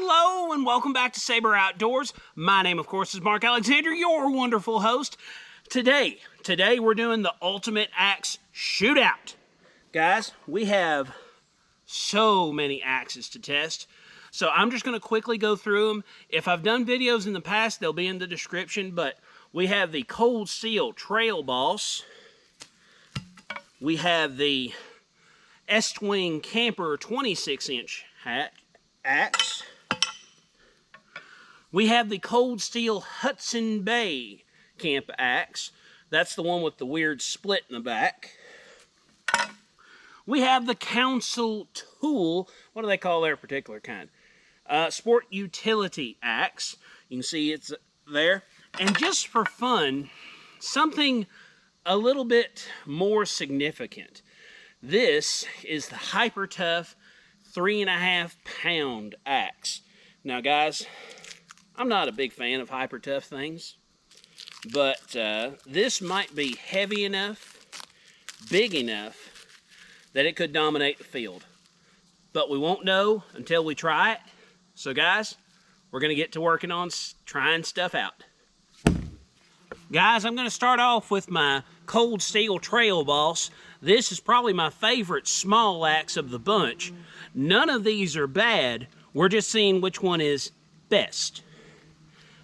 Hello and welcome back to Saber Outdoors. My name, of course, is Mark Alexander, your wonderful host. Today we're doing the Ultimate Axe Shootout. Guys, we have so many axes to test, so I'm just going to quickly go through them. If I've done videos in the past, they'll be in the description, but we have the Cold Steel Trail Boss. We have the Estwing Camper 26-inch axe. We have the Cold Steel Hudson Bay Camp axe. That's the one with the weird split in the back. We have the Council Tool. What do they call their particular kind? Sport Utility axe. You can see it's there. And just for fun, something a little bit more significant. This is the Hyper Tough 3.5 pound axe. Now guys, I'm not a big fan of Hyper Tough things, but this might be heavy enough, big enough, that it could dominate the field. But we won't know until we try it. So guys, we're gonna get to working on trying stuff out. Guys, I'm gonna start off with my Cold Steel Trail Boss. This is probably my favorite small axe of the bunch. None of these are bad. We're just seeing which one is best.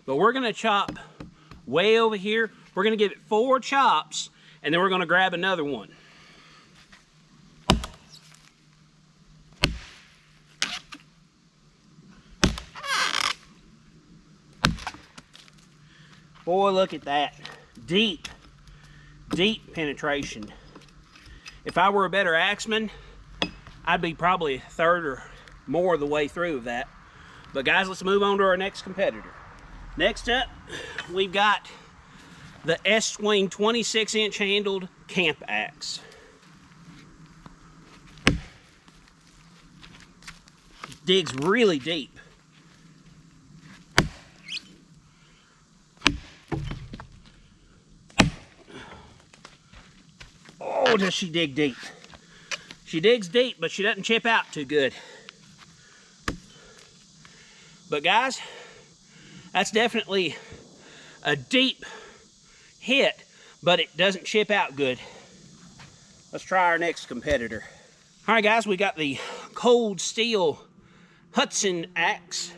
But we're gonna chop way over here. We're gonna give it 4 chops, and then we're gonna grab another one. Boy, look at that. Deep penetration. If I were a better axeman, I'd be probably a third or more of the way through of that. But guys, let's move on to our next competitor. Next up, we've got the Estwing 26-inch handled camp axe. Digs really deep. Oh, does she dig deep? She digs deep, but she doesn't chip out too good. But guys, that's definitely a deep hit, but it doesn't chip out good. Let's try our next competitor. All right, guys, we got the Cold Steel Hudson axe.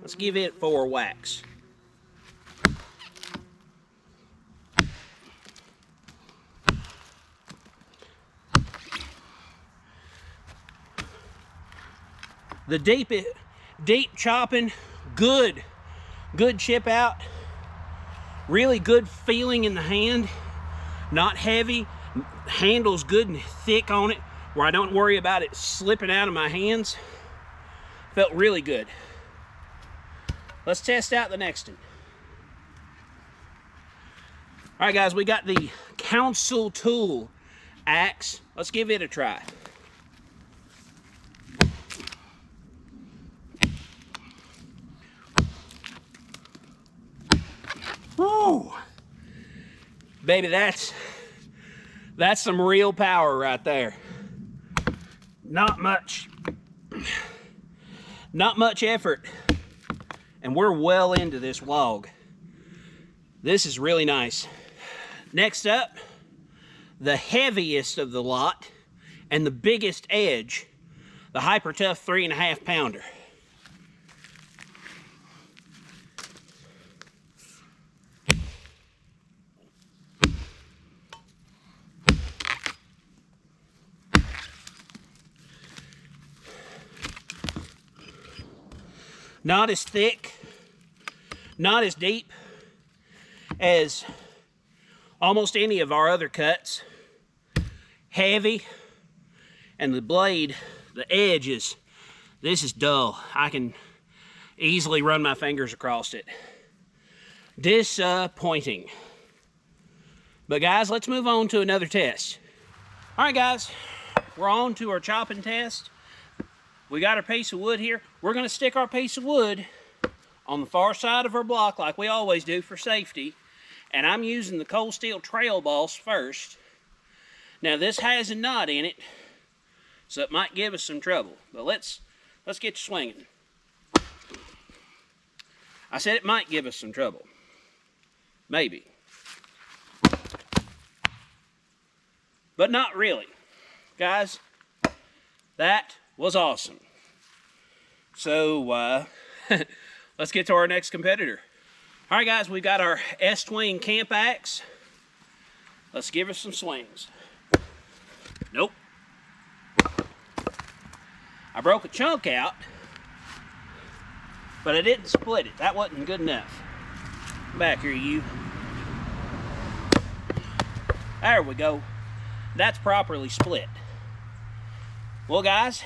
Let's give it 4 whacks. The deep chopping, good chip out, really good feeling in the hand, not heavy, handle's good and thick on it, where I don't worry about it slipping out of my hands. Felt really good. Let's test out the next one. All right, guys, we got the Council Tool axe. Let's give it a try. Woo! Baby, that's some real power right there. Not much effort, and we're well into this log. This is really nice. Next up, the heaviest of the lot and the biggest edge, the Hyper Tough 3.5 pounder. Not as thick, not as deep as almost any of our other cuts. Heavy, and the blade, the edge this is dull. I can easily run my fingers across it. Disappointing. But guys, let's move on to another test. All right, guys, we're on to our chopping test. We got our piece of wood here. We're gonna stick our piece of wood on the far side of our block like we always do for safety. And I'm using the Cold Steel Trail Boss first. Now this has a knot in it, so it might give us some trouble. But let's get swinging. I said it might give us some trouble. Maybe. But not really. Guys, that was awesome. So, let's get to our next competitor. All right, guys, we've got our Estwing camp axe. Let's give her some swings. Nope. I broke a chunk out, but I didn't split it. That wasn't good enough. Come back here, you. There we go. That's properly split. Well, guys,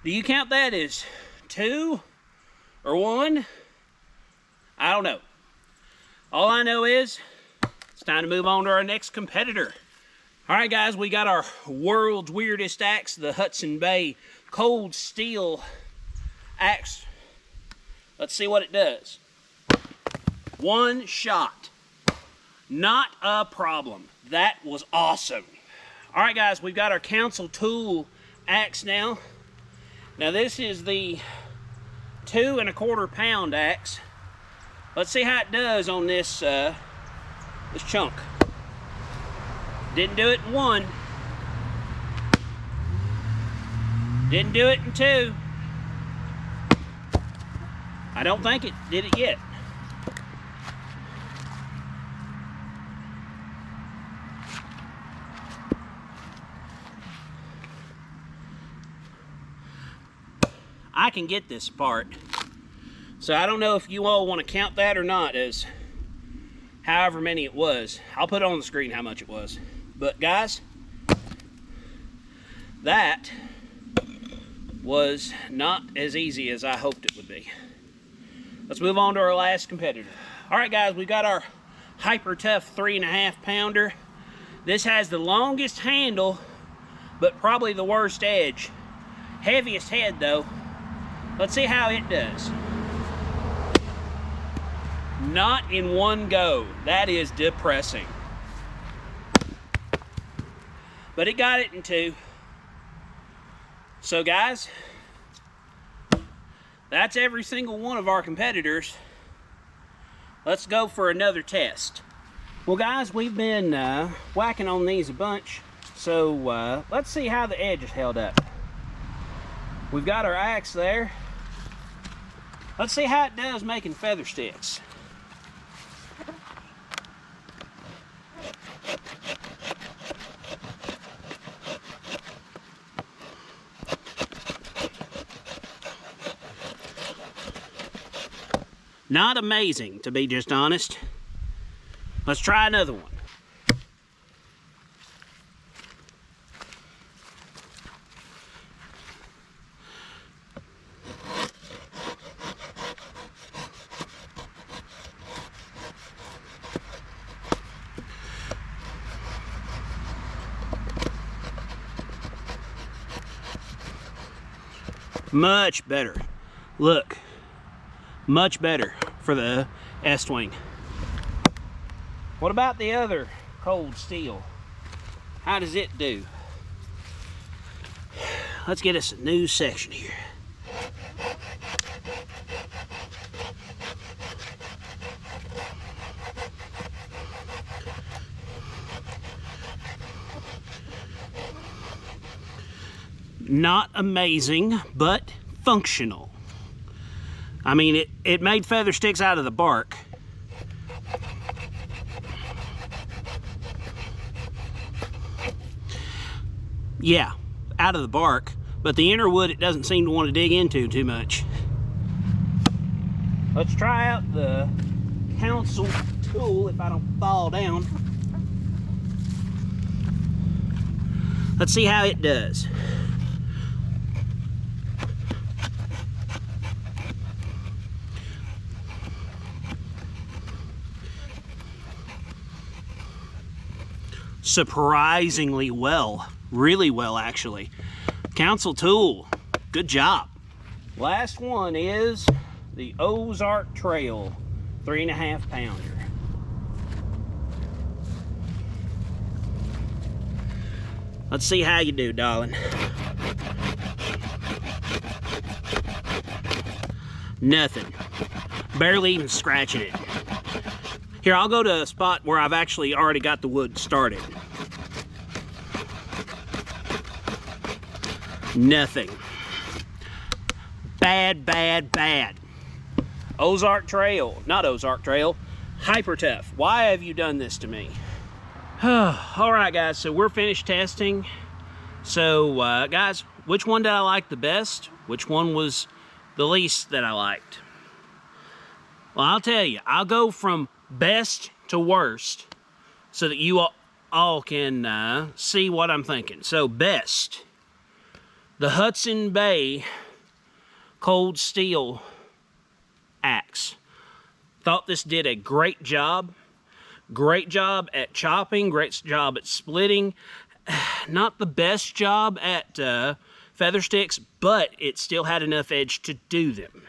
do you count that as 2 or 1? I don't know. All I know is it's time to move on to our next competitor. All right, guys, we got our world's weirdest axe, the Hudson Bay cold steel axe. Let's see what it does. 1 shot. Not a problem. That was awesome. All right, guys, we've got our Council Tool axe now. Now, this is the 2 1/4 pound axe. Let's see how it does on this, this chunk. Didn't do it in 1. Didn't do it in 2. I don't think it did it yet. I can get this part. So I don't know if you all want to count that or not as however many it was. I'll put on the screen how much it was. But guys, that was not as easy as I hoped it would be. Let's move on to our last competitor. All right, guys, we've got our Hyper Tough 3 1/2 pounder. This has the longest handle, but probably the worst edge. Heaviest head though. Let's see how it does. Not in 1 go. That is depressing. But it got it in 2. So guys, that's every single one of our competitors. Let's go for another test. Well, guys, we've been whacking on these a bunch. So let's see how the edge is held up. We've got our axe there. Let's see how it does making feather sticks. Not amazing, to be just honest. Let's try another one. Much better. Look, much better for the Estwing. What about the other cold steel? How does it do? Let's get us a new section here. Not amazing, but functional. I mean, it made feather sticks out of the bark. Yeah, out of the bark, but the inner wood it doesn't seem to want to dig into too much. Let's try out the Council Tool if I don't fall down. Let's see how it does. Surprisingly well, really well actually. Council Tool, good job. Last one is the Ozark Trail 3 1/2 pounder. Let's see how you do, darling. Nothing. Barely even scratching it. Here, I'll go to a spot where I've actually already got the wood started. Nothing. Bad, bad, bad. Ozark Trail, not Ozark Trail, Hyper Tough. Why have you done this to me? All right, guys, so we're finished testing. So, guys, which one did I like the best? Which one was the least that I liked? Well, I'll tell you, I'll go from best to worst so that you all can see what I'm thinking. So, best, the Hudson Bay Cold Steel axe. Thought this did a great job. Great job at chopping, great job at splitting. Not the best job at feather sticks, but it still had enough edge to do them.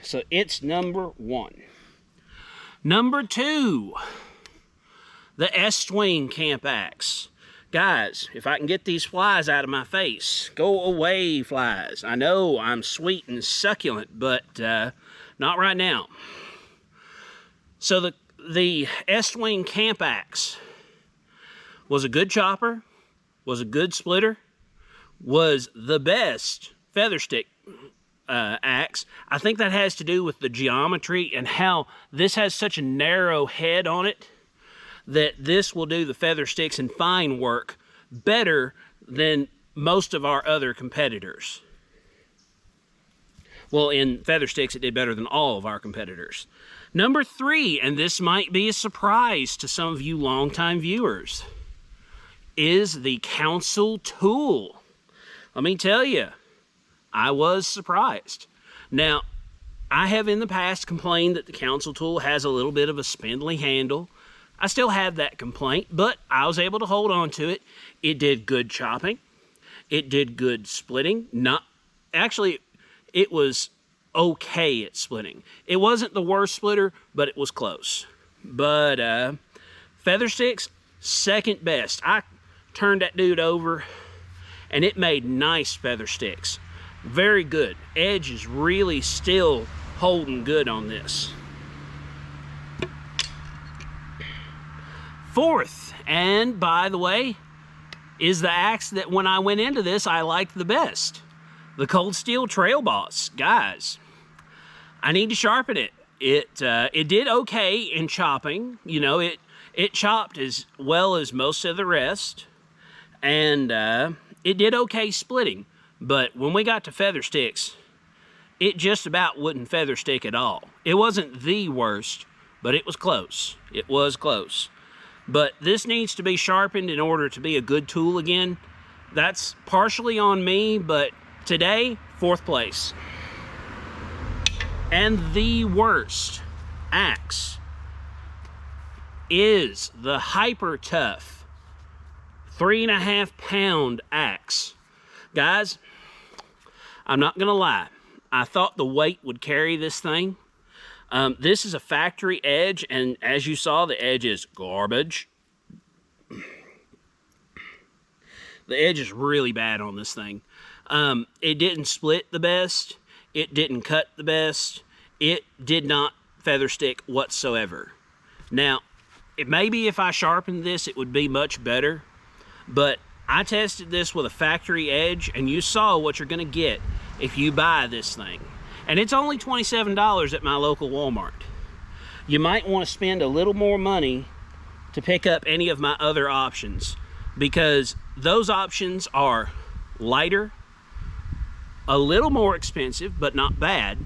So it's number one. Number two, the Estwing camp axe. Guys, if I can get these flies out of my face, go away, flies. I know I'm sweet and succulent, but not right now. So the Estwing camp axe was a good chopper, was a good splitter, was the best feather stick axe. I think that has to do with the geometry and how this has such a narrow head on it that this will do the feather sticks and fine work better than most of our other competitors. Well, in feather sticks, it did better than all of our competitors. Number three, and this might be a surprise to some of you longtime viewers, is the Council tool. Let me tell you, I was surprised. Now, I have in the past complained that the Council tool has a little bit of a spindly handle. I still have that complaint, but I was able to hold on to it. It did good chopping. It did good splitting. Actually, it was okay at splitting. It wasn't the worst splitter, but it was close. But feather sticks, second best. I turned that dude over, and it made nice feather sticks. Very good. Edge is really still holding good on this. Fourth, and by the way, is the axe that when I went into this, I liked the best. The Cold Steel Trail Boss. Guys, I need to sharpen it. It did okay in chopping. You know, it chopped as well as most of the rest. And it did okay splitting. But when we got to feather sticks, it just about wouldn't feather stick at all. It wasn't the worst, but it was close. It was close. But this needs to be sharpened in order to be a good tool again. That's partially on me, but today, fourth place. And the worst axe is the Hyper Tough 3.5 pound axe. Guys, I'm not gonna lie. I thought the weight would carry this thing. This is a factory edge, and as you saw, the edge is garbage. The edge is really bad on this thing. It didn't split the best. It didn't cut the best. It did not feather stick whatsoever. Now, maybe if I sharpened this, it would be much better. But I tested this with a factory edge, and you saw what you're going to get if you buy this thing. And it's only $27 at my local Walmart. You might want to spend a little more money to pick up any of my other options, because those options are lighter, a little more expensive, but not bad.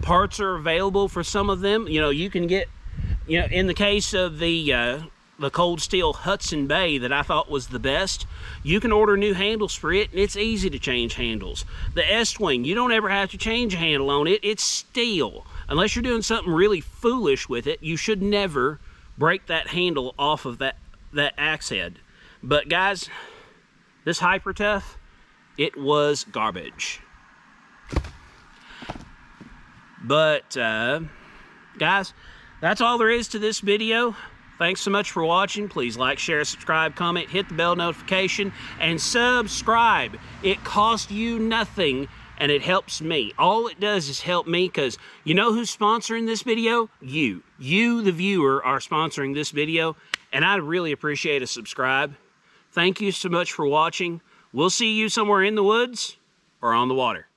Parts are available for some of them. You know, you can get, you know, in the case of the Cold Steel Hudson Bay that I thought was the best, you can order new handles for it, and it's easy to change handles. The Estwing, you don't ever have to change a handle on it. It's steel. Unless you're doing something really foolish with it, you should never break that handle off of that axe head. But guys, this Hyper Tough, it was garbage. But guys, that's all there is to this video. Thanks so much for watching. Please like, share, subscribe, comment, hit the bell notification, and subscribe. It costs you nothing and it helps me. All it does is help me, because you know who's sponsoring this video? You. You, the viewer, are sponsoring this video, and I'd really appreciate a subscribe. Thank you so much for watching. We'll see you somewhere in the woods or on the water.